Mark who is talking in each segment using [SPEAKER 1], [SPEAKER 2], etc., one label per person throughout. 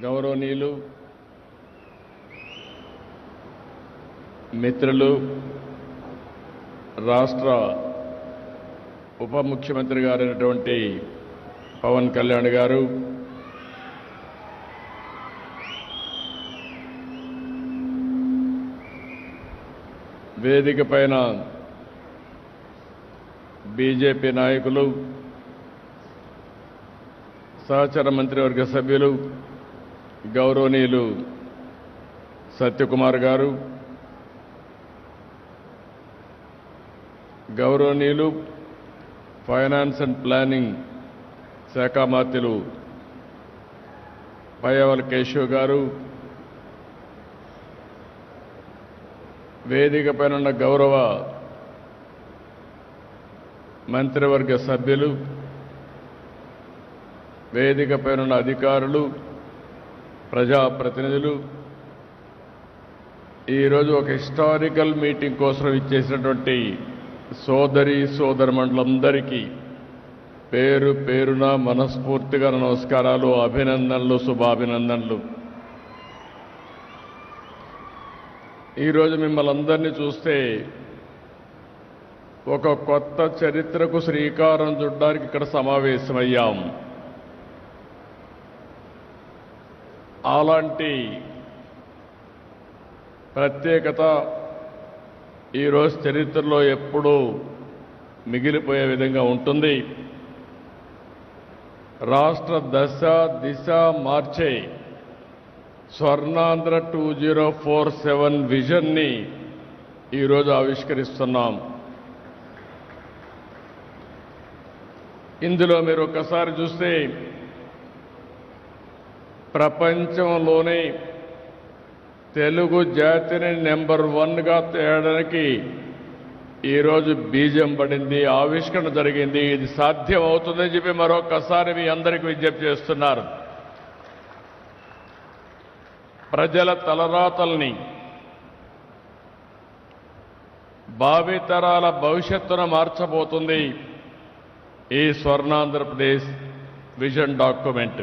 [SPEAKER 1] గౌరవనీయులు మిత్రులు రాష్ట్ర ఉప ముఖ్యమంత్రి గారైనటువంటి పవన్ కళ్యాణ్ గారు, వేదిక పైన బీజేపీ నాయకులు, సహచర మంత్రివర్గ సభ్యులు గౌరవనీయులు సత్యకుమార్ గారు, గౌరవనీయులు ఫైనాన్స్ అండ్ ప్లానింగ్ శాఖ మంత్రులు పయ్యావుల కేశవ్ గారు, వేదిక పైన ఉన్న గౌరవ మంత్రివర్గ సభ్యులు, వేదిక పైన ఉన్న అధికారులు, ప్రజాప్రతినిధులు, ఈరోజు ఒక హిస్టారికల్ మీటింగ్ కోసం ఇచ్చేసినటువంటి సోదరీమణులందరికీ పేరు పేరున మనస్ఫూర్తిగా నమస్కారాలు, అభినందనలు, శుభాభినందనలు. ఈరోజు మిమ్మల్ని అందరినీ చూస్తే ఒక కొత్త చరిత్రకు శ్రీకారం చుట్టడానికి ఇక్కడ సమావేశమయ్యాం. అలాంటి ప్రత్యేకత ఈరోజు చరిత్రలో ఎప్పుడూ మిగిలిపోయే విధంగా ఉంటుంది. రాష్ట్ర దశ దిశ మార్చే స్వర్ణాంధ్ర 2047 విజన్ని ఈరోజు ఆవిష్కరిస్తున్నాం. ఇందులో మీరు ఒక్కసారి చూస్తే ప్రపంచంలోనే తెలుగు జాతిని నెంబర్ 1గా తేయడానికి ఈరోజు బీజం పడింది, ఆవిష్కరణ జరిగింది. ఇది సాధ్యం అవుతుందని చెప్పి మరొకసారి మీ అందరికీ విజ్ఞప్తి చేస్తున్నారు. ప్రజల తలరాతల్ని, భావితరాల భవిష్యత్తును మార్చబోతుంది ఈ స్వర్ణాంధ్రప్రదేశ్ విజన్ డాక్యుమెంట్.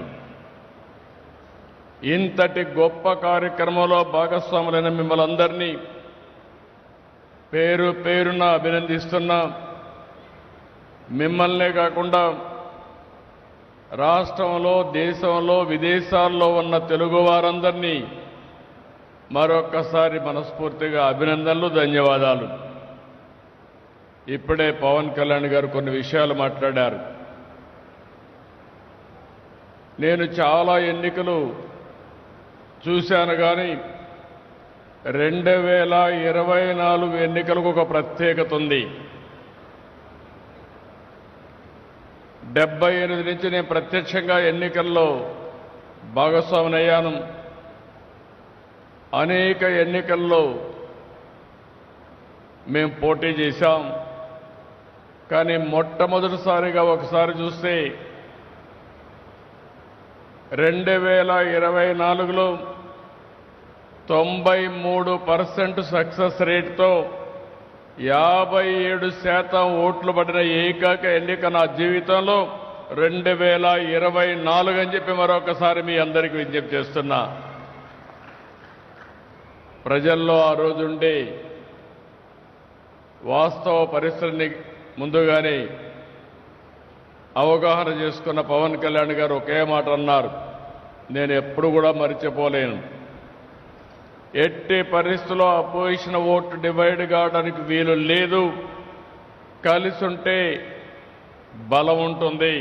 [SPEAKER 1] ఇంతటి గొప్ప కార్యక్రమంలో భాగస్వాములైన మిమ్మల్ని అందరినీ పేరు పేరున అభినందిస్తున్నా. మిమ్మల్నే కాకుండా రాష్ట్రంలో, దేశంలో, విదేశాల్లో ఉన్న తెలుగు వారందరినీ మరొక్కసారి మనస్ఫూర్తిగా అభినందనలు, ధన్యవాదాలు. ఇప్పుడే పవన్ కళ్యాణ్ గారు కొన్ని విషయాలు మాట్లాడారు. నేను చాలా ఎన్నికలు చూశాను, కానీ 2024 ఎన్నికలకు ఒక ప్రత్యేకత ఉంది. 78 నుంచి నేను ప్రత్యక్షంగా ఎన్నికల్లో భాగస్వామినయ్యాను. అనేక ఎన్నికల్లో మేము పోటీ చేశాం. కానీ మొట్టమొదటిసారిగా ఒకసారి చూస్తే 2024లో 93% సక్సెస్ రేట్తో 57% ఓట్లు పడిన ఏకైక ఎన్నిక నా జీవితంలో 2024 అని చెప్పి మరొకసారి మీ అందరికీ విజ్ఞప్తి చేస్తున్నా. ప్రజల్లో ఆ రోజుండే వాస్తవ పరిస్థితిని ముందుగానే అవగాహన చేసుకున్న పవన్ కళ్యాణ్ గారు ఒకే మాట అన్నారు, నేను ఎప్పుడు కూడా మర్చిపోలేను. ఎట్టి పరిస్థితుల్లో అపోజిషన్ ఓటు డివైడ్ కావడానికి వీలు లేదు. కలిసి ఉంటే బలం ఉంటుంది.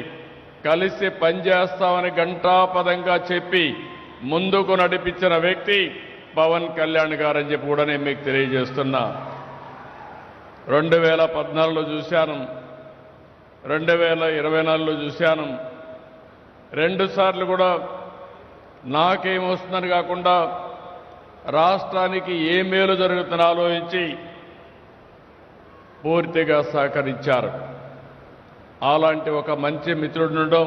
[SPEAKER 1] కలిసి పనిచేస్తామని ఘంటాపదంగా చెప్పి ముందుకు నడిపించిన వ్యక్తి పవన్ కళ్యాణ్ గారని చెప్పి కూడా నేను మీకు తెలియజేస్తున్నా. 2014లో చూశాను, 2024లో చూశాను. 2 సార్లు కూడా నాకేమొస్తుందని కాకుండా రాష్ట్రానికి ఏ మేలు జరుగుతుందో ఆలోచించి పూర్తిగా సహకరించారు. అలాంటి ఒక మంచి మిత్రుడు ఉండడం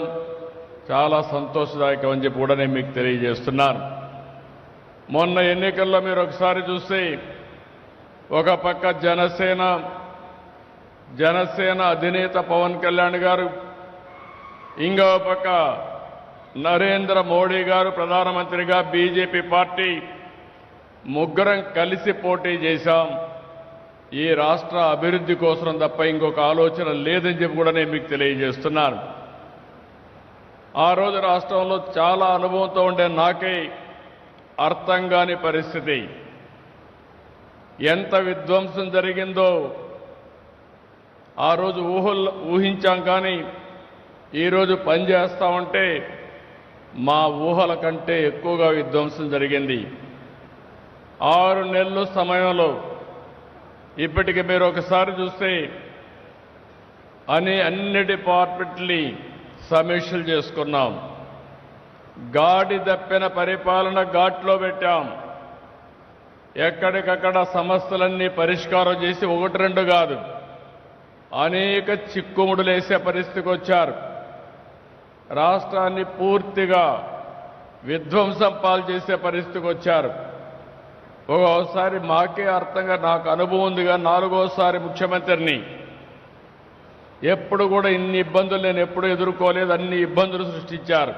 [SPEAKER 1] చాలా సంతోషదాయకం అని చెప్పి కూడా నేను మీకు తెలియజేస్తున్నాను. మొన్న ఎన్నికల్లో మీరు ఒకసారి చూస్తే ఒక పక్క జనసేన అధినేత పవన్ కళ్యాణ్ గారు, ఇంకో పక్క నరేంద్ర మోడీ గారు ప్రధానమంత్రిగా బీజేపీ పార్టీ ముగ్గురం కలిసి పోటీ చేశాం. ఈ రాష్ట్ర అభివృద్ధి కోసం తప్ప ఇంకొక ఆలోచన లేదని చెప్పి కూడా నేను మీకు తెలియజేస్తున్నాను. ఆ రోజు రాష్ట్రంలో చాలా అనుభవంతో ఉండే నాకే అర్థం కాని పరిస్థితి. ఎంత విధ్వంసం జరిగిందో ఆ రోజు ఊహించాం, కానీ ఈరోజు పనిచేస్తామంటే మా ఊహల కంటే ఎక్కువగా విధ్వంసం జరిగింది. 6 నెలల సమయంలో ఇప్పటికి మీరు ఒకసారి చూస్తే అన్ని డిపార్ట్మెంట్ని సమీక్షలు చేసుకున్నాం. గాడి తప్పిన పరిపాలన ఘాట్లో పెట్టాం. ఎక్కడికక్కడ సమస్యలన్నీ పరిష్కారం చేసి 1-2 కాదు, అనేక చిక్కుముడులేసే పరిస్థితికి వచ్చారు. రాష్ట్రాన్ని పూర్తిగా విధ్వంసం పాలు చేసే పరిస్థితికి వచ్చారు. ఒక్కోసారి మాకే అర్థంగా నాకు అనుభవం ఉందిగా, 4వసారి ముఖ్యమంత్రిని. ఎప్పుడు కూడా ఇన్ని ఇబ్బందులు నేను ఎప్పుడు ఎదుర్కోలేదు. అన్ని ఇబ్బందులు సృష్టించారు.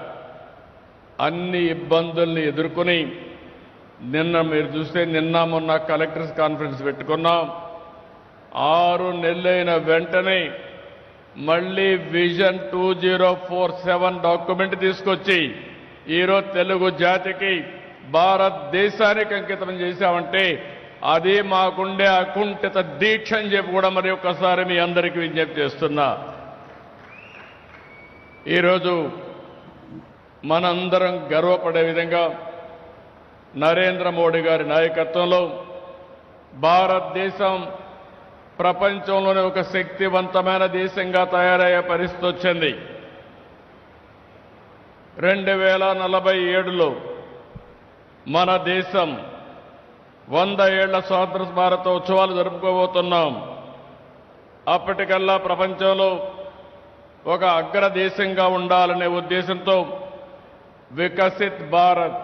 [SPEAKER 1] అన్ని ఇబ్బందుల్ని ఎదుర్కొని నిన్న మీరు చూస్తే మొన్న కలెక్టర్స్ కాన్ఫరెన్స్ పెట్టుకున్నాం. 6 నెలలైన వెంటనే మళ్ళీ విజన్ 2047 డాక్యుమెంట్ తీసుకొచ్చి ఈరోజు తెలుగు జాతికి భారతదేశానికి అంకితం చేశామంటే అది మాకుండే అకుంఠిత దీక్ష అని చెప్పి కూడా మరి ఒక్కసారి మీ అందరికీ విజ్ఞప్తి చేస్తున్నా. ఈరోజు మనందరం గర్వపడే విధంగా నరేంద్ర మోడీ గారి నాయకత్వంలో భారతదేశం ప్రపంచంలోనే ఒక శక్తివంతమైన దేశంగా తయారయ్యే పరిస్థితి వచ్చింది. 2047లో మన దేశం 100 ఏళ్ల స్వాతంత్ర భారత ఉత్సవాలు జరుపుకోబోతున్నాం. అప్పటికల్లా ప్రపంచంలో ఒక అగ్రదేశంగా ఉండాలనే ఉద్దేశంతో వికసిత్ భారత్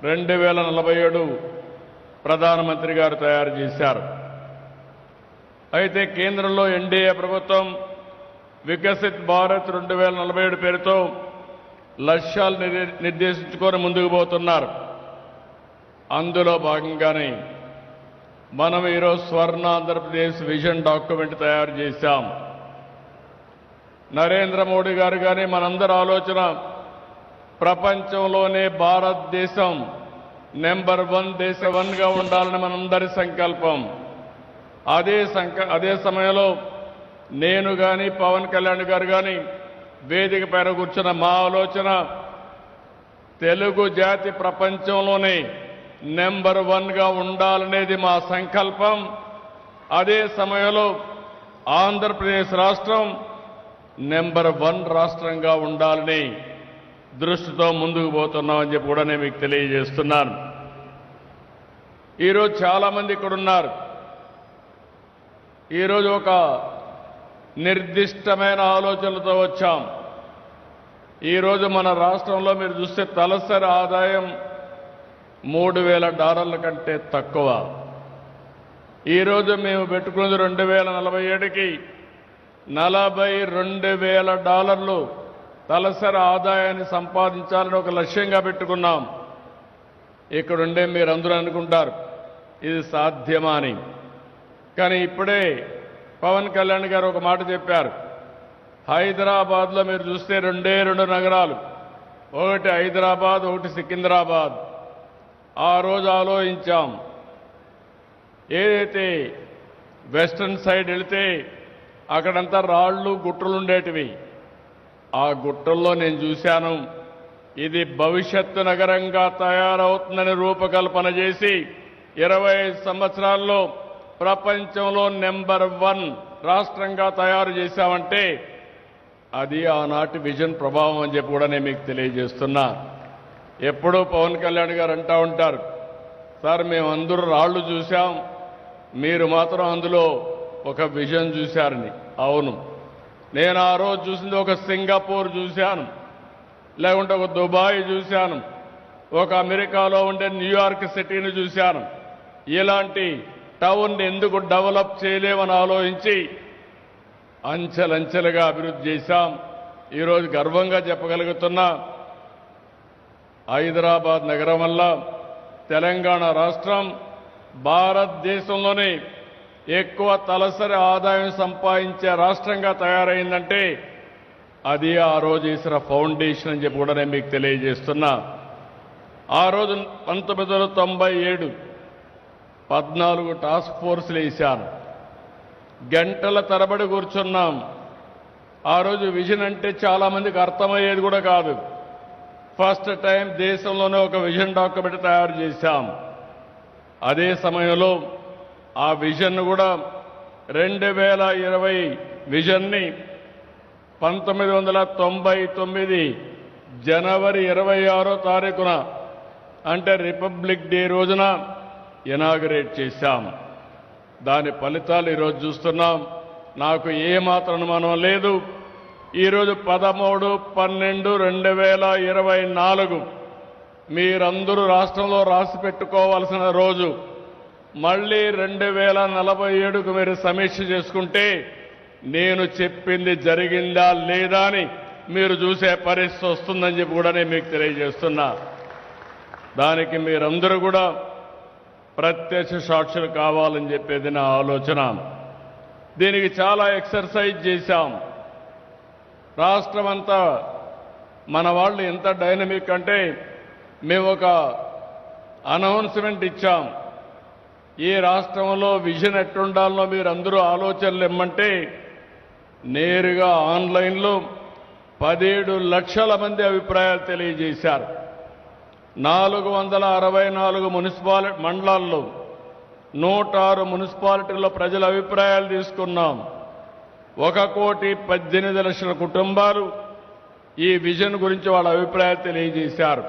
[SPEAKER 1] 2047 ప్రధానమంత్రి గారు తయారు చేశారు. అయితే కేంద్రంలో ఎన్డీఏ ప్రభుత్వం వికసిత్ భారత్ 2047 పేరుతో లక్ష్యాలు నిర్దేశించుకొని ముందుకు పోతున్నారు. అందులో భాగంగానే మనం ఈరోజు స్వర్ణ ఆంధ్రప్రదేశ్ విజన్ డాక్యుమెంట్ తయారు చేశాం. నరేంద్ర మోడీ గారు కానీ మనందరి ఆలోచన ప్రపంచంలోనే భారతదేశం నెంబర్ 1 దేశ 1గా ఉండాలని మనందరి సంకల్పం. అదే సమయంలో నేను కానీ పవన్ కళ్యాణ్ గారు కానీ వేదిక పైన కూర్చున్న మా ఆలోచన తెలుగు జాతి ప్రపంచంలోనే నెంబర్ 1గా ఉండాలనేది మా సంకల్పం. అదే సమయంలో ఆంధ్రప్రదేశ్ రాష్ట్రం నెంబర్ 1 రాష్ట్రంగా ఉండాలని దృష్టితో ముందుకు పోతున్నామని చెప్పి కూడా నేను మీకు తెలియజేస్తున్నాను. ఈరోజు చాలామంది ఇక్కడ ఉన్నారు. ఈరోజు ఒక నిర్దిష్టమైన ఆలోచనలతో వచ్చాం. ఈరోజు మన రాష్ట్రంలో మీరు చూస్తే తలసరి ఆదాయం $3,000 కంటే తక్కువ. ఈరోజు మేము పెట్టుకున్నది 2047కి $42,000 తలసరి ఆదాయాన్ని సంపాదించాలని ఒక లక్ష్యంగా పెట్టుకున్నాం. ఇక్కడుండే మీరందరూ అనుకుంటారు ఇది సాధ్యమా అని. కానీ ఇప్పుడే పవన్ కళ్యాణ్ గారు ఒక మాట చెప్పారు. హైదరాబాద్లో మీరు చూస్తే 2 నగరాలు, ఒకటి హైదరాబాద్, ఒకటి సికింద్రాబాద్. ఆ రోజు ఆలోచించాం, ఏదైతే వెస్టర్న్ సైడ్ వెళితే అక్కడంతా రాళ్ళు గుట్టలు ఉండేటివి. ఆ గుట్టల్లో నేను చూశాను ఇది భవిష్యత్తు నగరంగా తయారవుతుందని రూపకల్పన చేసి 25 సంవత్సరాల్లో ప్రపంచంలో నెంబర్ 1 రాష్ట్రంగా తయారు చేశామంటే అది ఆనాటి విజన్ ప్రభావం అని చెప్పి కూడా నేను మీకు తెలియజేస్తున్నా. ఎప్పుడూ పవన్ కళ్యాణ్ గారు అంటూ ఉంటారు, సార్ మేము అందరూ రాళ్ళు చూశాం, మీరు మాత్రం అందులో ఒక విజన్ చూశారని. అవును, నేను ఆ రోజు చూసింది ఒక సింగపూర్ చూశాను, లేకుంటే ఒక దుబాయ్ చూశాను, ఒక అమెరికాలో ఉండే న్యూయార్క్ సిటీని చూశాను. ఇలాంటి టౌన్ ఎందుకు డెవలప్ చేయలేమని ఆలోచించి అంచెలంచెలుగా అభివృద్ధి చేశాం. ఈరోజు గర్వంగా చెప్పగలుగుతున్నా హైదరాబాద్ నగరం వల్ల తెలంగాణ రాష్ట్రం భారతదేశంలోనే ఎక్కువ తలసరి ఆదాయం సంపాదించే రాష్ట్రంగా తయారైందంటే అది ఆ రోజు వేసిన ఫౌండేషన్ అని చెప్పి కూడా నేను మీకు తెలియజేస్తున్నా. ఆ రోజు 1997 14 టాస్క్ ఫోర్స్లు వేశాను. గంటల తరబడి కూర్చున్నాం. ఆ రోజు విజన్ అంటే చాలా మందికి అర్థమయ్యేది కూడా కాదు. ఫస్ట్ టైం దేశంలోనే ఒక విజన్ డాక్యుమెంట్ తయారు చేశాం. అదే సమయంలో ఆ విజన్ కూడా 2020 విజన్ని 1999 జనవరి 26వ తారీఖున అంటే రిపబ్లిక్ డే రోజున ఇనాగరేట్ చేశాం. దాని ఫలితాలు ఈరోజు చూస్తున్నాం. నాకు ఏమాత్రం అనుమానం లేదు. ఈరోజు 13/12/2024 మీరందరూ రాష్ట్రంలో రాసి పెట్టుకోవాల్సిన రోజు. మళ్ళీ 2047కు మీరు సమీక్ష చేసుకుంటే నేను చెప్పింది జరిగిందా లేదా అని మీరు చూసే పరిస్థితి వస్తుందని చెప్పి కూడా నేను మీకు తెలియజేస్తున్నా. దానికి మీరందరూ కూడా ప్రత్యక్ష సాక్షులు కావాలని చెప్పేది నా ఆలోచన. దీనికి చాలా ఎక్సర్సైజ్ చేశాం. రాష్ట్రమంతా మన వాళ్ళు ఎంత డైనమిక్ అంటే మేము ఒక అనౌన్స్మెంట్ ఇచ్చాం. ఈ రాష్ట్రంలో విజన్ ఎట్టుండాలో మీరందరూ ఆలోచనలు ఇమ్మంటే నేరుగా ఆన్లైన్లో 17 లక్షల మంది అభిప్రాయాలు తెలియజేశారు. 464 మండలాల్లో 106 మున్సిపాలిటీల్లో ప్రజల అభిప్రాయాలు తీసుకున్నాం. 1,18,00,000 కుటుంబాలు ఈ విజన్ గురించి వాళ్ళ అభిప్రాయాలు తెలియజేశారు.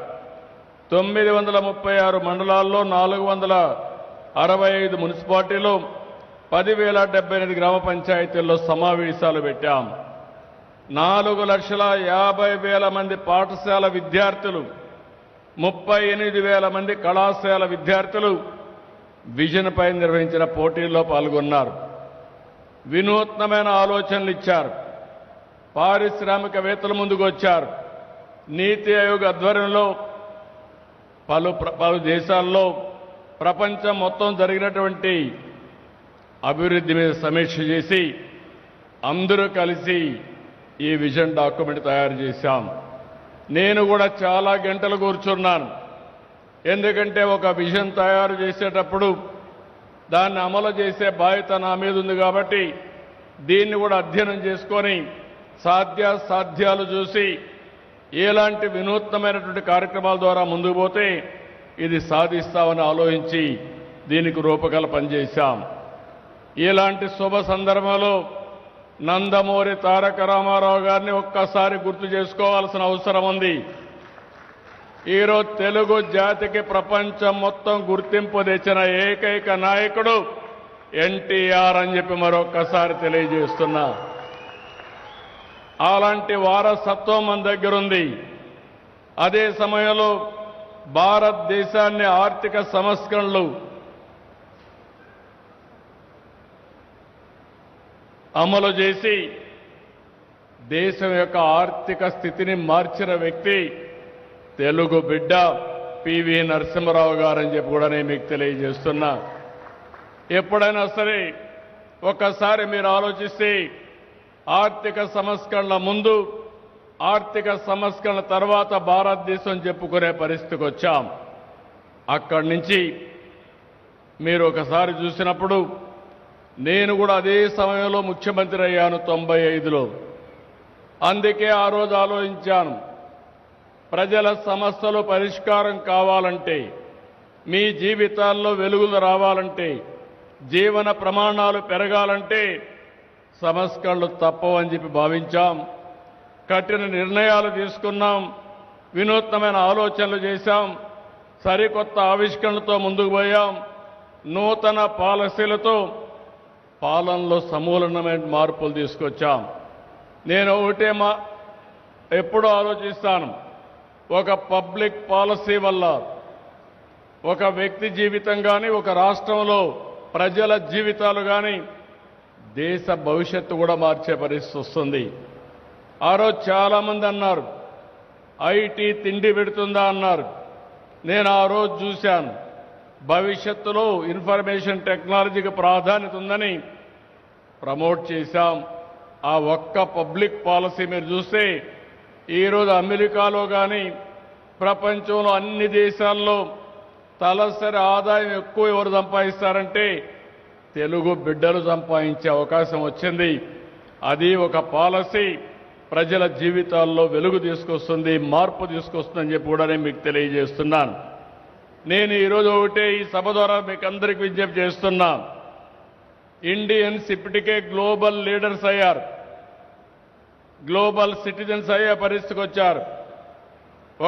[SPEAKER 1] 936 మండలాల్లో 465 మున్సిపాలిటీలో 10,078 గ్రామ పంచాయతీల్లో సమావేశాలు పెట్టాం. 4,50,000 మంది పాఠశాల విద్యార్థులు, 38,000 మంది కళాశాల విద్యార్థులు విజన్ పై నిర్వహించిన పోటీల్లో పాల్గొన్నారు. వినూత్నమైన ఆలోచనలు ఇచ్చారు. పారిశ్రామికవేత్తలు ముందుకు వచ్చారు. నీతి ఆయోగ్ ఆధ్వర్యంలో పలు దేశాల్లో ప్రపంచం మొత్తం జరిగినటువంటి అభివృద్ధి మీద సమీక్ష చేసి అందరూ కలిసి ఈ విజన్ డాక్యుమెంట్ తయారు చేశాం. నేను కూడా చాలా గంటలు కూర్చున్నాను. ఎందుకంటే ఒక విజన్ తయారు చేసేటప్పుడు దాన్ని అమలు చేసే బాధ్యత నా మీద ఉంది కాబట్టి దీన్ని కూడా అధ్యయనం చేసుకొని సాధ్యాలు చూసి ఎలాంటి వినూత్నమైనటువంటి కార్యక్రమాల ద్వారా ముందుకు పోతే ఇది సాధిస్తామని ఆలోచించి దీనికి రూపకల్పన చేశాం. ఇలాంటి శుభ సందర్భంలో నందమూరి తారక రామారావు గారిని ఒక్కసారి గుర్తు చేసుకోవాల్సిన అవసరం ఉంది. ఈరోజు తెలుగు జాతికి ప్రపంచం మొత్తం గుర్తింపు తెచ్చిన ఏకైక నాయకుడు ఎన్టీఆర్ అని చెప్పి మరొక్కసారి తెలియజేస్తున్నా. అలాంటి వారసత్వం మన దగ్గర ఉంది. అదే సమయంలో భారతదేశాన్ని ఆర్థిక సంస్కరణలు అమలు చేసి దేశం యొక్క ఆర్థిక స్థితిని మార్చిన వ్యక్తి తెలుగు బిడ్డ పివి నరసింహారావు గారని చెప్పి కూడా నేను మీకు తెలియజేస్తున్నా. ఎప్పుడైనా సరే ఒక్కసారి మీరు ఆలోచిస్తే ఆర్థిక సంస్కరణల ముందు, ఆర్థిక సంస్కరణల తర్వాత భారతదేశం చెప్పుకునే పరిస్థితికి వచ్చాం. అక్కడి నుంచి మీరు ఒకసారి చూసినప్పుడు నేను కూడా అదే సమయంలో ముఖ్యమంత్రి అయ్యాను 95లో. అందుకే ఆ రోజు ఆలోచించాను, ప్రజల సమస్యలు పరిష్కారం కావాలంటే, మీ జీవితాల్లో వెలుగులు రావాలంటే, జీవన ప్రమాణాలు పెరగాలంటే సంస్కరణలు తప్పవని చెప్పి భావించాం. కఠిన నిర్ణయాలు తీసుకున్నాం. వినూత్నమైన ఆలోచనలు చేశాం. సరికొత్త ఆవిష్కరణలతో ముందుకు పోయాం. నూతన పాలసీలతో పాలనలో సమూలమైన మార్పులు తీసుకొచ్చాం. నేను ఒకటే ఎప్పుడూ ఆలోచిస్తాను, ఒక పబ్లిక్ పాలసీ వల్ల ఒక వ్యక్తి జీవితం కానీ, ఒక రాష్ట్రంలో ప్రజల జీవితాలు కానీ, దేశ భవిష్యత్తు కూడా మార్చే పరిస్థితి వస్తుంది. ఆ రోజు చాలామంది అన్నారు, ఐటీ తిండి పెడుతుందా అన్నారు. నేను ఆ రోజు చూశాను. భవిష్యత్తులో ఇన్ఫర్మేషన్ టెక్నాలజీకి ప్రాధాన్యత ఉందని ప్రమోట్ చేశాం. ఆ ఒక్క పబ్లిక్ పాలసీ మీరు చూస్తే ఈరోజు అమెరికాలో కానీ ప్రపంచంలో అన్ని దేశాల్లో తలసరి ఆదాయం ఎక్కువ ఎవరు సంపాదిస్తారంటే తెలుగు బిడ్డలు సంపాదించే అవకాశం వచ్చింది. అది ఒక పాలసీ ప్రజల జీవితాల్లో వెలుగు తీసుకొస్తుంది, మార్పు తీసుకొస్తుందని చెప్పి కూడా నేను మీకు తెలియజేస్తున్నాను. నేను ఈరోజు ఒకటే ఈ సభ ద్వారా మీకు అందరికీ విజ్ఞప్తి చేస్తున్నా. ఇండియన్స్ ఇప్పటికే గ్లోబల్ లీడర్స్ అయ్యారు, గ్లోబల్ సిటిజన్స్ అయ్యే పరిస్థితికి వచ్చారు.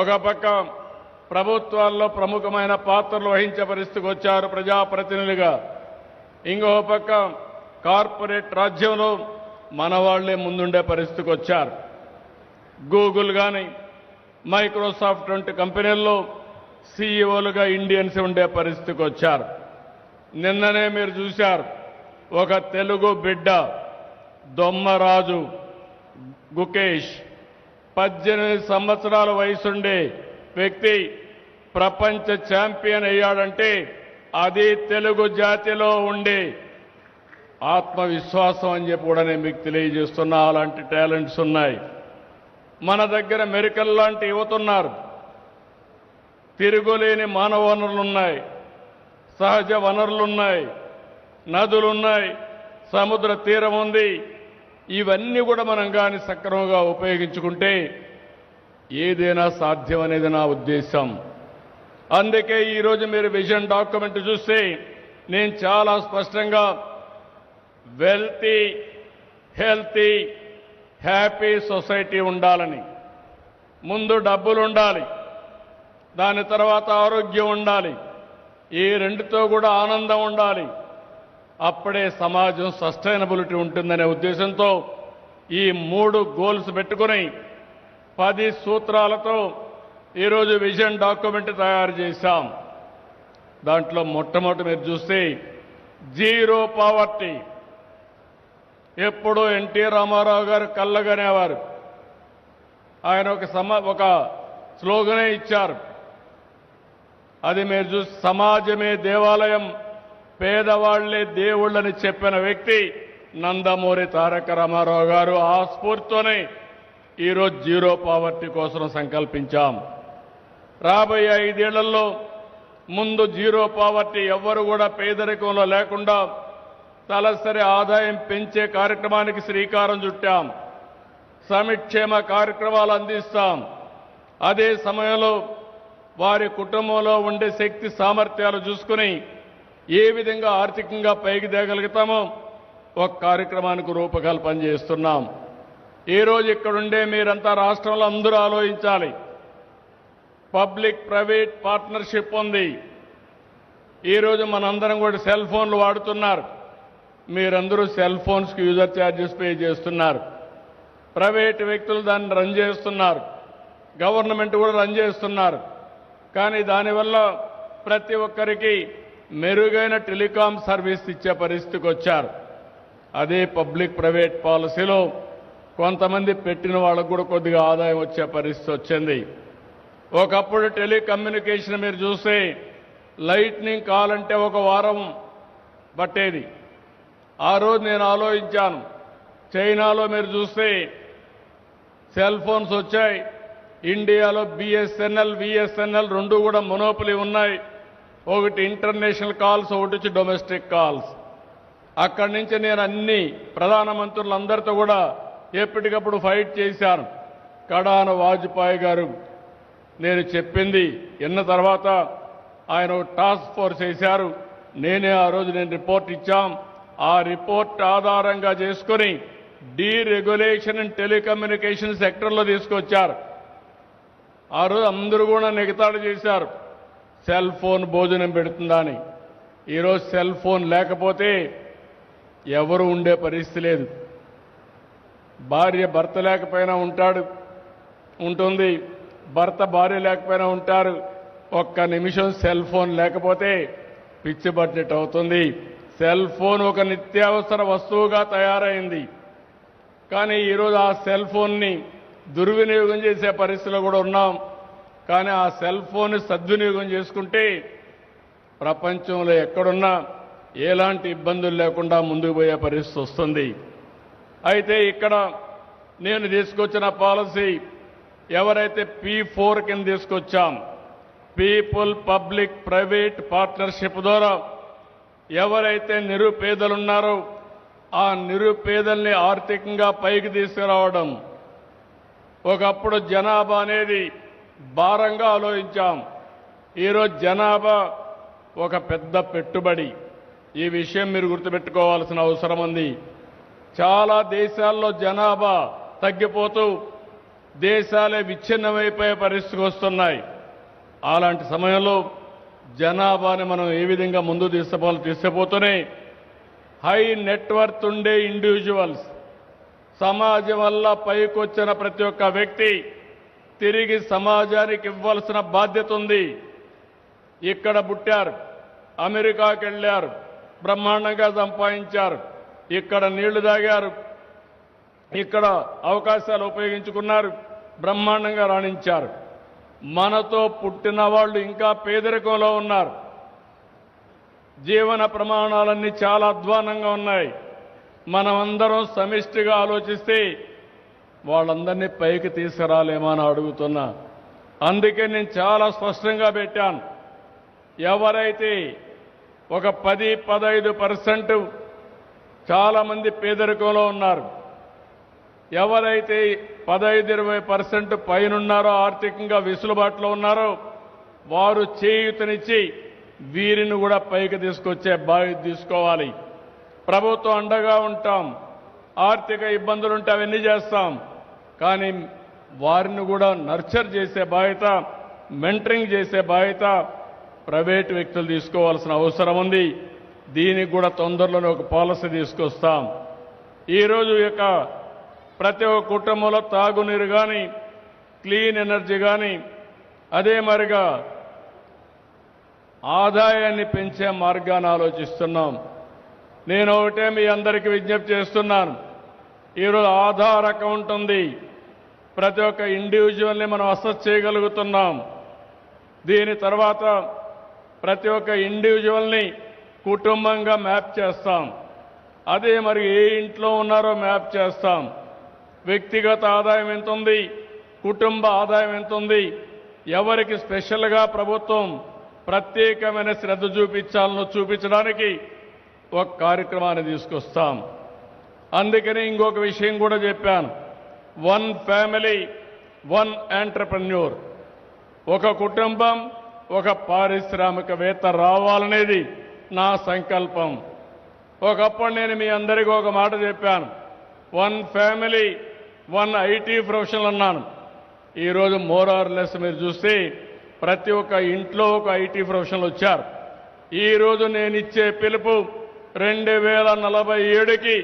[SPEAKER 1] ఒక పక్క ప్రభుత్వాల్లో ప్రముఖమైన పాత్రలు వహించే పరిస్థితికి వచ్చారు ప్రజాప్రతినిధులుగా. ఇంకో పక్క కార్పొరేట్ రాజ్యంలో మన వాళ్లే ముందుండే పరిస్థితికి వచ్చారు. గూగుల్ కానీ మైక్రోసాఫ్ట్ వంటి కంపెనీల్లో సీఈఓలుగా ఇండియన్స్ ఉండే పరిస్థితికి వచ్చారు. నిన్ననే మీరు చూశారు, ఒక తెలుగు బిడ్డ దొమ్మరాజు గుకేష్ 18 సంవత్సరాల వయసుండే వ్యక్తి ప్రపంచ ఛాంపియన్ అయ్యాడంటే అది తెలుగు జాతిలో ఉండే ఆత్మవిశ్వాసం అని చెప్పి కూడా నేను మీకు తెలియజేస్తున్నా. అలాంటి టాలెంట్స్ ఉన్నాయి మన దగ్గర. మెరికల్ లాంటి యువతున్నారు. తిరుగులేని మానవ వనరులున్నాయి, సహజ వనరులున్నాయి, నదులున్నాయి, సముద్ర తీరం ఉంది. ఇవన్నీ కూడా మనం కానీ సక్రమంగా ఉపయోగించుకుంటే ఏదైనా సాధ్యం అనేది నా ఉద్దేశం. అందుకే ఈరోజు మీరు విజన్ డాక్యుమెంట్ చూస్తే నేను చాలా స్పష్టంగా వెల్తీ, హెల్తీ, హ్యాపీ సొసైటీ ఉండాలని, ముందు డబ్బులు ఉండాలి, దాని తర్వాత ఆరోగ్యం ఉండాలి, ఈ రెండుతో కూడా ఆనందం ఉండాలి. అప్పుడే సమాజం సస్టైనబిలిటీ ఉంటుందనే ఉద్దేశంతో ఈ 3 గోల్స్ పెట్టుకుని 10 సూత్రాలతో ఈరోజు విజన్ డాక్యుమెంట్ తయారు చేశాం. దాంట్లో మొట్టమొదటి మీరు చూస్తే జీరో పావర్టీ. ఎప్పుడూ ఎన్టీ రామారావు గారు కళ్ళగనేవారు. ఆయన ఒక స్లోగనే ఇచ్చారు. అది మీరు చూసి సమాజమే దేవాలయం, పేదవాళ్లే దేవుళ్ళని చెప్పిన వ్యక్తి నందమూరి తారక రామారావు గారు. ఆ స్ఫూర్తితోనే ఈరోజు జీరో పావర్టీ కోసం సంకల్పించాం. రాబోయే 5 ఏళ్లలో ముందు జీరో పావర్టీ, ఎవ్వరు కూడా పేదరికంలో లేకుండా తలసరి ఆదాయం పెంచే కార్యక్రమానికి శ్రీకారం చుట్టాం. సంక్షేమ కార్యక్రమాలు అందిస్తాం. అదే సమయంలో వారి కుటుంబంలో ఉండే శక్తి సామర్థ్యాలు చూసుకుని ఏ విధంగా ఆర్థికంగా పైకి తేగలుగుతామో ఒక కార్యక్రమానికి రూపకల్పన చేస్తున్నాం. ఈరోజు ఇక్కడుండే మీరంతా రాష్ట్రంలో అందరూ ఆలోచించాలి. పబ్లిక్ ప్రైవేట్ పార్ట్నర్షిప్ ఉంది. ఈరోజు మనందరం కూడా సెల్ ఫోన్లు వాడుతున్నారు. మీరందరూ సెల్ ఫోన్స్కి యూజర్ ఛార్జెస్ పే చేస్తున్నారు. ప్రైవేట్ వ్యక్తులు దాన్ని రన్ చేస్తున్నారు, గవర్నమెంట్ కూడా రన్ చేస్తున్నారు. కానీ దానివల్ల ప్రతి ఒక్కరికి మెరుగైన టెలికాం సర్వీస్ ఇచ్చే పరిస్థితికి వచ్చారు. అదే పబ్లిక్ ప్రైవేట్ పాలసీలో కొంతమంది పెట్టిన వాళ్ళకు కూడా కొద్దిగా ఆదాయం వచ్చే పరిస్థితి వచ్చింది. ఒకప్పుడు టెలికమ్యూనికేషన్ మీరు చూస్తే లైట్నింగ్ కాల్ అంటే 1 వారం పట్టేది. ఆ రోజు నేను ఆలోచించాను, చైనాలో మీరు చూస్తే సెల్ ఫోన్స్ వచ్చాయి. ఇండియాలో బిఎస్ఎన్ఎల్, విఎస్ఎన్ఎల్ 2 కూడా మొనోపలి ఉన్నాయి. ఒకటి ఇంటర్నేషనల్ కాల్స్, ఒకటి వచ్చి డొమెస్టిక్ కాల్స్. అక్కడి నుంచి నేను అన్ని ప్రధానమంత్రులందరితో కూడా ఎప్పటికప్పుడు ఫైట్ చేశాను. కడాన వాజ్పేయి గారు నేను చెప్పింది విన్న తర్వాత ఆయన టాస్క్ ఫోర్స్ వేశారు. నేనే ఆ రోజు రిపోర్ట్ ఇచ్చాం. ఆ రిపోర్ట్ ఆధారంగా చేసుకుని డీరెగ్యులేషన్ అండ్ టెలికమ్యూనికేషన్ సెక్టర్లో తీసుకొచ్చారు. ఆ రోజు అందరూ కూడా నెగతాడు చేశారు, సెల్ ఫోన్ భోజనం పెడుతుందా అని. ఈరోజు సెల్ ఫోన్ లేకపోతే ఎవరు ఉండే పరిస్థితి లేదు. భార్య భర్త లేకపోయినా ఉంటుంది, భర్త భార్య లేకపోయినా ఉంటారు. ఒక్క నిమిషం సెల్ ఫోన్ లేకపోతే పిచ్చి బడ్జెట్ అవుతుంది. సెల్ ఫోన్ ఒక నిత్యావసర వస్తువుగా తయారైంది. కానీ ఈరోజు ఆ సెల్ ఫోన్ని దుర్వినియోగం చేసే పరిస్థితిలో కూడా ఉన్నాం. కానీ ఆ సెల్ ఫోన్ సద్వినియోగం చేసుకుంటే ప్రపంచంలో ఎక్కడున్నా ఎలాంటి ఇబ్బందులు లేకుండా ముందుకు పోయే పరిస్థితి వస్తుంది. అయితే ఇక్కడ నేను తీసుకొచ్చిన పాలసీ ఎవరైతే P4 కింద తీసుకొచ్చాం, పీపుల్ పబ్లిక్ ప్రైవేట్ పార్ట్నర్షిప్ ద్వారా ఎవరైతే నిరుపేదలున్నారో ఆ నిరుపేదల్ని ఆర్థికంగా పైకి తీసుకురావడం. ఒకప్పుడు జనాభా అనేది భారంగా ఆలోచించాం. ఈరోజు జనాభా ఒక పెద్ద పెట్టుబడి. ఈ విషయం మీరు గుర్తుపెట్టుకోవాల్సిన అవసరం ఉంది. చాలా దేశాల్లో జనాభా తగ్గిపోతూ దేశాలే విచ్ఛిన్నమైపోయే పరిస్థితికి వస్తున్నాయి. అలాంటి సమయంలో జనాభాని మనం ఏ విధంగా ముందు తీసుకుపోతూనే హై నెట్వర్త్ ఉండే ఇండివిజువల్స్, సమాజం వల్ల పైకొచ్చిన ప్రతి ఒక్క వ్యక్తి తిరిగి సమాజానికి ఇవ్వాల్సిన బాధ్యత ఉంది. ఇక్కడ పుట్టారు, అమెరికాకి వెళ్ళారు, బ్రహ్మాండంగా సంపాదించారు, ఇక్కడ నీళ్లు తాగారు, ఇక్కడ అవకాశాలు ఉపయోగించుకున్నారు, బ్రహ్మాండంగా రాణించారు. మనతో పుట్టిన వాళ్ళు ఇంకా పేదరికంలో ఉన్నారు. జీవన ప్రమాణాలన్నీ చాలా అధ్వానంగా ఉన్నాయి. మనమందరం సమిష్టిగా ఆలోచిస్తే వాళ్ళందరినీ పైకి తీసుకురాలేమో అని అడుగుతున్నా. అందుకే నేను చాలా స్పష్టంగా పెట్టాను. ఎవరైతే ఒక 10-15% చాలా మంది పేదరికంలో ఉన్నారు, ఎవరైతే 15-20% పైనున్నారో ఆర్థికంగా వెసులుబాటులో ఉన్నారో వారు చేయూతనిచ్చి వీరిని కూడా పైకి తీసుకొచ్చే బాధ్యత తీసుకోవాలి. ప్రభుత్వం అండగా ఉంటాం, ఆర్థిక ఇబ్బందులుంటే అవన్నీ చేస్తాం, కానీ వారిని కూడా నర్చర్ చేసే బాధ్యత, మెంటరింగ్ చేసే బాధ్యత ప్రైవేటు వ్యక్తులు తీసుకోవాల్సిన అవసరం ఉంది. దీనికి కూడా తొందరలోనే ఒక పాలసీ తీసుకొస్తాం. ఈరోజు యొక్క ప్రతి ఒక్క కుటుంబంలో తాగునీరు కానీ, క్లీన్ ఎనర్జీ కానీ, అదే మరిగా ఆదాయాన్ని పెంచే మార్గాన్ని ఆలోచిస్తున్నాం. నేను ఒకటే మీ అందరికీ విజ్ఞప్తి చేస్తున్నాను. ఈరోజు ఆధార్ అకౌంట్ ఉంది, ప్రతి ఒక్క ఇండివిజువల్ని మనం అసెస్ చేయగలుగుతున్నాం. దీని తర్వాత ప్రతి ఒక్క ఇండివిజువల్ని కుటుంబంగా మ్యాప్ చేస్తాం. అదే మరి ఏ ఇంట్లో ఉన్నారో మ్యాప్ చేస్తాం. వ్యక్తిగత ఆదాయం ఎంత ఉంది, కుటుంబ ఆదాయం ఎంత ఉంది, ఎవరికి స్పెషల్గా ప్రభుత్వం ప్రత్యేకమైన శ్రద్ధ చూపించాలనో చూపించడానికి ఒక కార్యక్రమాన్ని తీసుకొస్తాం. అందుకని ఇంకొక విషయం కూడా చెప్పాను. 1 ఫ్యామిలీ 1 ఎంటర్‌ప్రెన్యూర్, ఒక కుటుంబం ఒక పారిశ్రామికవేత్త రావాలనేది నా సంకల్పం. ఒకప్పుడు నేను మీ అందరికీ ఒక మాట చెప్పాను, 1 ఫ్యామిలీ 1 ఐటీ ప్రొఫెషనల్ అన్నాను. ఈరోజు మోర్ ఆర్ లెస్ మీరు చూస్తే ప్రతి ఒక్క ఇంట్లో ఒక ఐటీ ప్రొఫెషనల్ వచ్చారు. ఈరోజు నేను ఇచ్చే పిలుపు 2047కి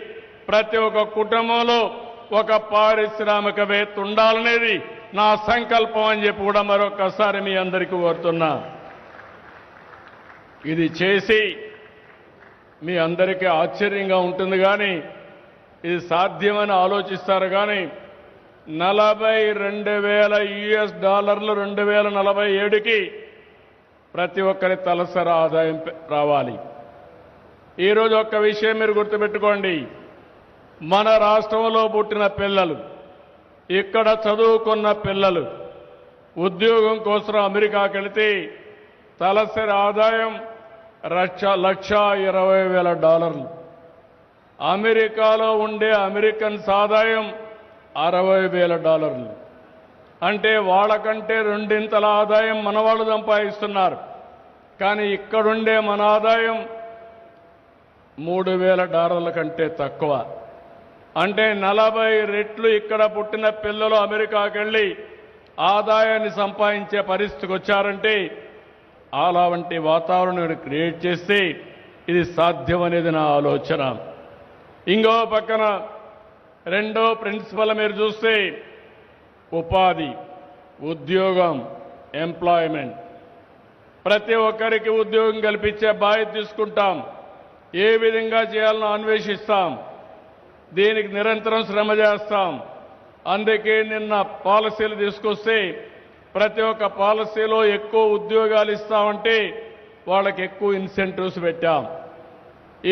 [SPEAKER 1] ప్రతి ఒక్క కుటుంబంలో ఒక పారిశ్రామికవేత్త ఉండాలనేది నా సంకల్పం అని చెప్పి కూడా మరొకసారి మీ అందరికీ కోరుతున్నా. ఇది చేసి మీ అందరికీ ఆశ్చర్యంగా ఉంటుంది, కానీ ఇది సాధ్యమని ఆలోచిస్తారు. కానీ $42,000 2047కి ప్రతి ఒక్కరి తలసరి ఆదాయం రావాలి. ఈరోజు ఒక్క విషయం మీరు గుర్తుపెట్టుకోండి. మన రాష్ట్రంలో పుట్టిన పిల్లలు, ఇక్కడ చదువుకున్న పిల్లలు ఉద్యోగం కోసం అమెరికాకి వెళితే తలసరి ఆదాయం $1,20,000. అమెరికాలో ఉండే అమెరికన్స్ ఆదాయం $60,000. అంటే వాళ్ళకంటే 2 ఆదాయం మన వాళ్ళు సంపాదిస్తున్నారు. కానీ ఇక్కడుండే మన ఆదాయం $3,000 కంటే తక్కువ. అంటే 40 రెట్లు ఇక్కడ పుట్టిన పిల్లలు అమెరికాకి వెళ్ళి ఆదాయాన్ని సంపాదించే పరిస్థితికి వచ్చారంటే అలాంటి వాతావరణం క్రియేట్ చేస్తే ఇది సాధ్యమనేది నా ఆలోచన. ఇంకో పక్కన రెండో ప్రిన్సిపల్ మీరు చూస్తే ఉపాధి, ఉద్యోగం, ఎంప్లాయ్మెంట్. ప్రతి ఒక్కరికి ఉద్యోగం కల్పించే బాధ్యత తీసుకుంటాం. ఏ విధంగా చేయాలనో అన్వేషిస్తాం. దీనికి నిరంతరం శ్రమ చేస్తాం. అందుకే నిన్న పాలసీలు తీసుకొస్తే ప్రతి ఒక్క పాలసీలో ఎక్కువ ఉద్యోగాలు ఇస్తామంటే వాళ్ళకి ఎక్కువ ఇన్సెంటివ్స్ పెట్టాం.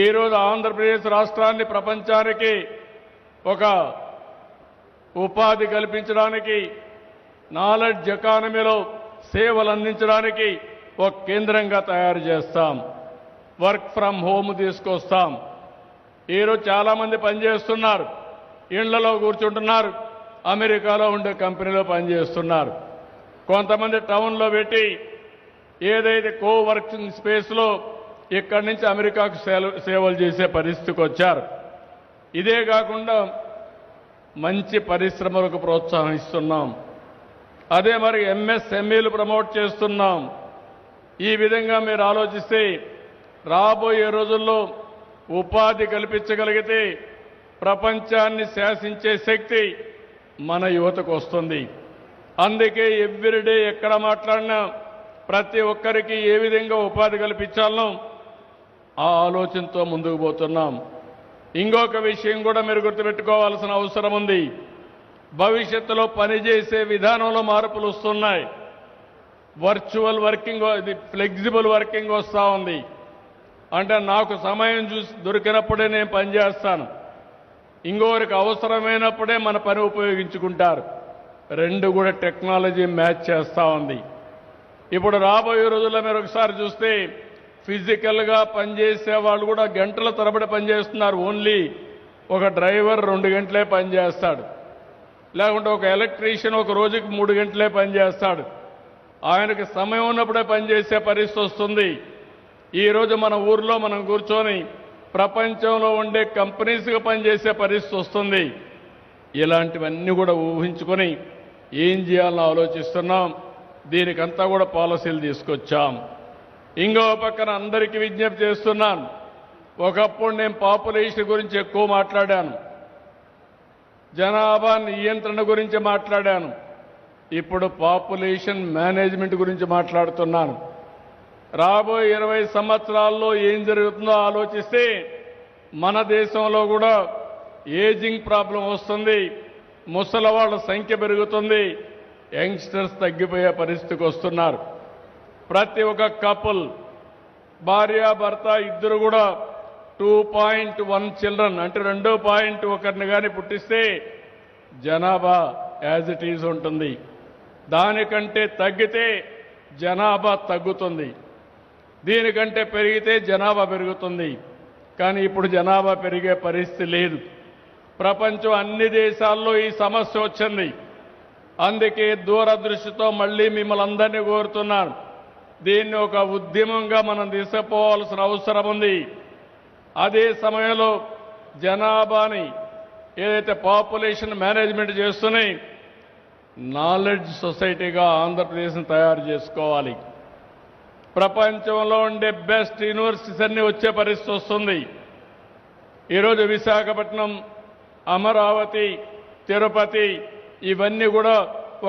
[SPEAKER 1] ఈరోజు ఆంధ్రప్రదేశ్ రాష్ట్రాన్ని ప్రపంచానికి ఒక ఉపాధి కల్పించడానికి, నాలెడ్జ్ ఎకానమీలో సేవలు అందించడానికి ఒక కేంద్రంగా తయారు చేస్తాం. వర్క్ ఫ్రమ్ హోమ్ తీసుకొస్తాం. ఈరోజు చాలామంది పనిచేస్తున్నారు, ఇళ్లలో కూర్చుంటున్నారు, అమెరికాలో ఉండే కంపెనీలో పనిచేస్తున్నారు. కొంతమంది టౌన్లో పెట్టి ఏదైతే కోవర్కింగ్ స్పేస్లో ఇక్కడి నుంచి అమెరికాకు సేవలు చేసే పరిస్థితికి వచ్చారు. ఇదే కాకుండా మంచి పరిశ్రమలకు ప్రోత్సహిస్తున్నాం. అదే మరి ఎంఎస్ఎంఈలు ప్రమోట్ చేస్తున్నాం. ఈ విధంగా మీరు ఆలోచిస్తే రాబోయే రోజుల్లో ఉపాధి కల్పించగలిగితే ప్రపంచాన్ని శాసించే శక్తి మన యువతకు వస్తుంది. అందుకే ఎవ్రీడే ఎక్కడ మాట్లాడినా ప్రతి ఒక్కరికి ఏ విధంగా ఉపాధి కల్పించాలనో ఆ ఆలోచనతో ముందుకు పోతున్నాం. ఇంకొక విషయం కూడా మీరు గుర్తుపెట్టుకోవాల్సిన అవసరం ఉంది. భవిష్యత్తులో పనిచేసే విధానంలో మార్పులు వస్తున్నాయి. వర్చువల్ వర్కింగ్, ఇది ఫ్లెక్సిబుల్ వర్కింగ్ వస్తూ ఉంది. అంటే నాకు సమయం దొరికినప్పుడే నేను పనిచేస్తాను, ఇంకొకరికి అవసరమైనప్పుడే మన పని ఉపయోగించుకుంటారు. రెండు కూడా టెక్నాలజీ మ్యాచ్ చేస్తూ ఉంది. ఇప్పుడు రాబోయే రోజుల్లో మీరు ఒకసారి చూస్తే ఫిజికల్గా పనిచేసే వాళ్ళు కూడా గంటల తరబడి పనిచేస్తున్నారు. ఓన్లీ ఒక డ్రైవర్ 2 గంటలే పనిచేస్తాడు, లేకుంటే ఒక ఎలక్ట్రీషియన్ ఒక రోజుకి 3 గంటలే పనిచేస్తాడు. ఆయనకి సమయం ఉన్నప్పుడే పనిచేసే పరిస్థితి వస్తుంది. ఈరోజు మన ఊర్లో మనం కూర్చొని ప్రపంచంలో ఉండే కంపెనీస్గా పనిచేసే పరిస్థితి వస్తుంది. ఇలాంటివన్నీ కూడా ఊహించుకొని ఏం చేయాలని ఆలోచిస్తున్నాం. దీనికంతా కూడా పాలసీలు తీసుకొచ్చాం. ఇంకో పక్కన అందరికీ విజ్ఞప్తి చేస్తున్నాను. ఒకప్పుడు నేను పాపులేషన్ గురించి ఎక్కువ మాట్లాడాను, జనాభా నియంత్రణ గురించి మాట్లాడాను. ఇప్పుడు పాపులేషన్ మేనేజ్మెంట్ గురించి మాట్లాడుతున్నాను. రాబోయే 20 సంవత్సరాల్లో ఏం జరుగుతుందో ఆలోచిస్తే మన దేశంలో కూడా ఏజింగ్ ప్రాబ్లం వస్తుంది, ముసలి వాళ్ళ సంఖ్య పెరుగుతుంది, యంగ్స్టర్స్ తగ్గిపోయే పరిస్థితికి వస్తున్నారు. ప్రతి ఒక్క కపుల్, భార్యాభర్త ఇద్దరు కూడా 2.1 చిల్డ్రన్ అంటే 2.1 కానీ పుట్టిస్తే జనాభా యాజ్ ఇట్ ఈజ్ ఉంటుంది. దానికంటే తగ్గితే జనాభా తగ్గుతుంది, దీనికంటే పెరిగితే జనాభా పెరుగుతుంది. కానీ ఇప్పుడు జనాభా పెరిగే పరిస్థితి లేదు. ప్రపంచం అన్ని దేశాల్లో ఈ సమస్య వచ్చింది. అందుకే దూరదృష్టితో మళ్ళీ మిమ్మల్ని అందరినీ కోరుతున్నాను, దీన్ని ఒక ఉద్యమంగా మనం తీసుకుపోవాల్సిన అవసరం ఉంది. అదే సమయంలో జనాభాని ఏదైతే పాపులేషన్ మేనేజ్మెంట్ చేస్తున్నాయి, నాలెడ్జ్ సొసైటీగా ఆంధ్రప్రదేశ్ని తయారు చేసుకోవాలి. ప్రపంచంలో ఉండే బెస్ట్ యూనివర్సిటీస్ అన్ని వచ్చే పరిస్థితి వస్తుంది. ఈరోజు విశాఖపట్నం, అమరావతి, తిరుపతి ఇవన్నీ కూడా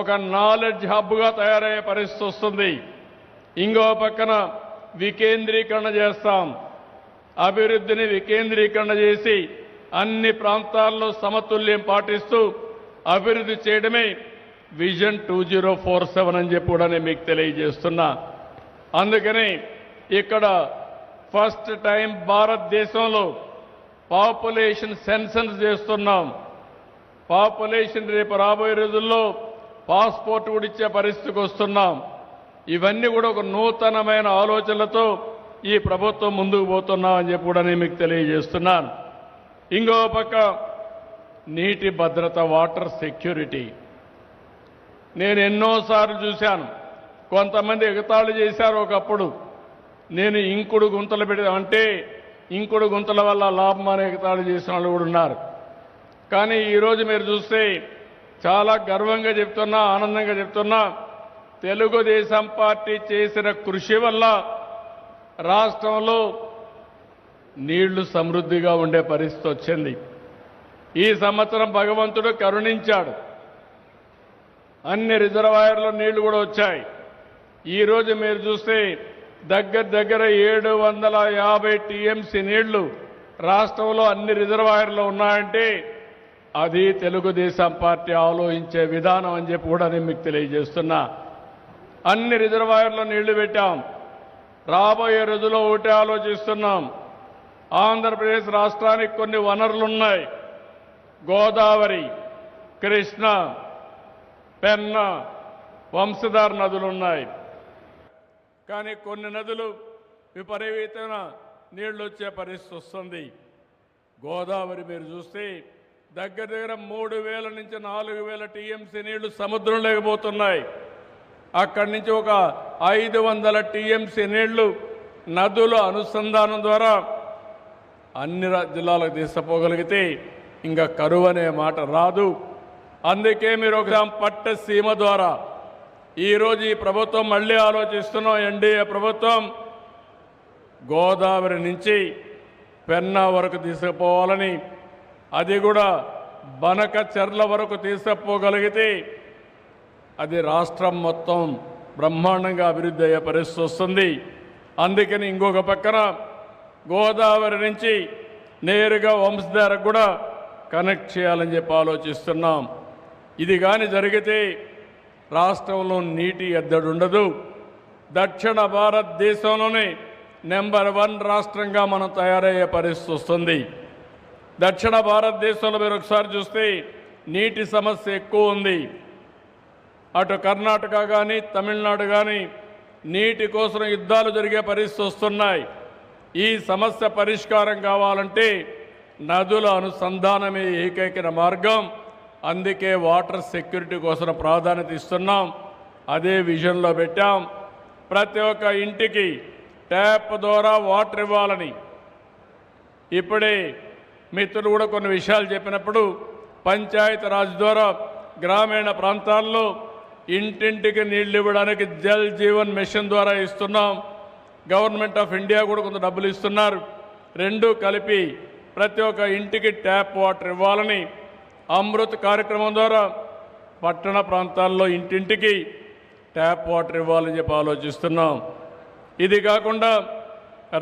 [SPEAKER 1] ఒక నాలెడ్జ్ హబ్గా తయారయ్యే పరిస్థితి వస్తుంది. ఇంకో పక్కన వికేంద్రీకరణ చేస్తాం. అభివృద్ధిని వికేంద్రీకరణ చేసి అన్ని ప్రాంతాల్లో సమతుల్యం పాటిస్తూ అభివృద్ధి చేయడమే విజన్ 2047 అని చెప్పి కూడా నేను మీకు తెలియజేస్తున్నా. అందుకని ఇక్కడ ఫస్ట్ టైం భారతదేశంలో పాపులేషన్ సెన్సస్ చేస్తున్నాం. పాపులేషన్ రేపు రాబోయే రోజుల్లో పాస్పోర్ట్ కూడా ఇచ్చే పరిస్థితికి వస్తున్నాం. ఇవన్నీ కూడా ఒక నూతనమైన ఆలోచనలతో ఈ ప్రభుత్వం ముందుకు పోతున్నామని చెప్పి కూడా నేను మీకు తెలియజేస్తున్నాను. ఇంకో పక్క నీటి భద్రత, వాటర్ సెక్యూరిటీ. నేను ఎన్నోసార్లు చూశాను, కొంతమంది ఎగతాళి చేశారు ఒకప్పుడు. నేను ఇంకుడు గుంతలు అంటే ఇంకుడు గుంతల వల్ల లాభం అనే ఎగతాళి చేసిన వాళ్ళు కూడా ఉన్నారు. కానీ ఈరోజు మీరు చూస్తే చాలా గర్వంగా చెప్తున్నా, ఆనందంగా చెప్తున్నా, తెలుగుదేశం పార్టీ చేసిన కృషి వల్ల రాష్ట్రంలో నీళ్లు సమృద్ధిగా ఉండే పరిస్థితి వచ్చింది. ఈ సంవత్సరం భగవంతుడు కరుణించాడు, అన్ని రిజర్వాయర్లో నీళ్లు కూడా వచ్చాయి. ఈరోజు మీరు చూస్తే దగ్గర 750 టీఎంసీ నీళ్లు రాష్ట్రంలో అన్ని రిజర్వాయర్లో ఉన్నాయంటే అది తెలుగుదేశం పార్టీ ఆలోచించే విధానం అని చెప్పి కూడా నేను మీకు తెలియజేస్తున్నా. అన్ని రిజర్వాయర్లో నీళ్లు పెట్టాం. రాబోయే రోజుల్లో ఒకటే ఆలోచిస్తున్నాం. ఆంధ్రప్రదేశ్ రాష్ట్రానికి కొన్ని వనరులున్నాయి. గోదావరి, కృష్ణ, పెన్న, వంశధార నదులున్నాయి. కానీ కొన్ని నదులు విపరీతమైన నీళ్లు వచ్చే పరిస్థితి వస్తుంది. గోదావరి మీరు చూస్తే దగ్గర 3,000 నుంచి 4,000 టీఎంసీ నీళ్లు సముద్రంలోకి పోతున్నాయి. అక్కడి నుంచి ఒక 500 టీఎంసీ నీళ్లు నదుల అనుసంధానం ద్వారా అన్ని జిల్లాలకు తీసుకుపోగలిగితే ఇంకా కరువు అనే మాట రాదు. అందుకే మీరు ఒక పట్టసీమ ద్వారా ఈరోజు ఈ ప్రభుత్వం మళ్ళీ ఆలోచిస్తున్నాం. ఎన్డీఏ ప్రభుత్వం గోదావరి నుంచి పెన్నా వరకు తీసుకుపోవాలని, అది కూడా బనకచెర్ల వరకు తీసుకుపోగలిగితే అది రాష్ట్రం మొత్తం బ్రహ్మాండంగా అభివృద్ధి అయ్యే పరిస్థితి వస్తుంది. అందుకని ఇంకొక పక్కన గోదావరి నుంచి నేరుగా వంశధారకు కూడా కనెక్ట్ చేయాలని చెప్పి ఆలోచిస్తున్నాం. ఇది కానీ జరిగితే రాష్ట్రంలో నీటి ఎద్దడి ఉండదు. దక్షిణ భారతదేశంలోనే నెంబర్ 1 రాష్ట్రంగా మనం తయారయ్యే పరిస్థితి వస్తుంది. దక్షిణ భారతదేశంలో మీరు ఒకసారి చూస్తే నీటి సమస్య ఎక్కువ ఉంది. అటు కర్ణాటక కానీ తమిళనాడు కానీ నీటి కోసం యుద్ధాలు జరిగే పరిస్థితి వస్తున్నాయి. ఈ సమస్య పరిష్కారం కావాలంటే నదుల అనుసంధానమే ఏకైక మార్గం. అందుకే వాటర్ సెక్యూరిటీ కోసం ప్రాధాన్యత ఇస్తున్నాం. అదే విజన్లో పెట్టాం. ప్రతి ఒక్క ఇంటికి ట్యాప్ ద్వారా వాటర్ ఇవ్వాలని. ఇప్పుడే మిత్రులు కూడా కొన్ని విషయాలు చెప్పినప్పుడు పంచాయతీ రాజ్ ద్వారా గ్రామీణ ప్రాంతాల్లో ఇంటింటికి నీళ్లు ఇవ్వడానికి జల్ జీవన్ మిషన్ ద్వారా ఇస్తున్నాం. గవర్నమెంట్ ఆఫ్ ఇండియా కూడా కొంత డబ్బులు ఇస్తున్నారు. రెండూ కలిపి ప్రతి ఒక్క ఇంటికి ట్యాప్ వాటర్ ఇవ్వాలని అమృత్ కార్యక్రమం ద్వారా పట్టణ ప్రాంతాల్లో ఇంటింటికి ట్యాప్ వాటర్ ఇవ్వాలని చెప్పి ఆలోచిస్తున్నాం. ఇది కాకుండా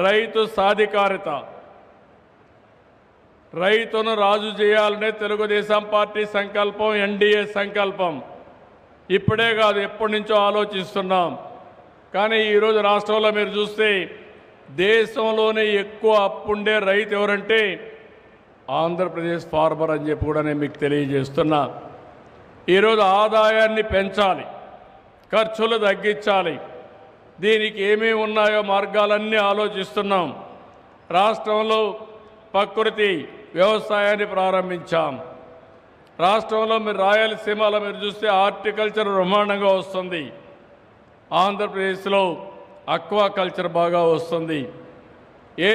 [SPEAKER 1] రైతు సాధికారిత, రైతును రాజు చేయాలనే తెలుగుదేశం పార్టీ సంకల్పం, ఎన్డీఏ సంకల్పం. ఇప్పుడే కాదు, ఎప్పటి నుంచో ఆలోచిస్తున్నాం. కానీ ఈరోజు రాష్ట్రంలో మీరు చూస్తే దేశంలోనే ఎక్కువ అప్పుండే రైతు ఎవరంటే ఆంధ్రప్రదేశ్ ఫార్మర్ అని చెప్పి కూడా నేను మీకు తెలియజేస్తున్నా. ఈరోజు ఆదాయాన్ని పెంచాలి, ఖర్చులు తగ్గించాలి. దీనికి ఏమేమి ఉన్నాయో మార్గాలన్నీ ఆలోచిస్తున్నాం. రాష్ట్రంలో ప్రకృతి వ్యవసాయాన్ని ప్రారంభించాం. రాష్ట్రంలో మీరు రాయలసీమలో మీరు చూస్తే హార్టికల్చర్ బ్రహ్మాండంగా వస్తుంది. ఆంధ్రప్రదేశ్లో అక్వాకల్చర్ బాగా వస్తుంది. ఏ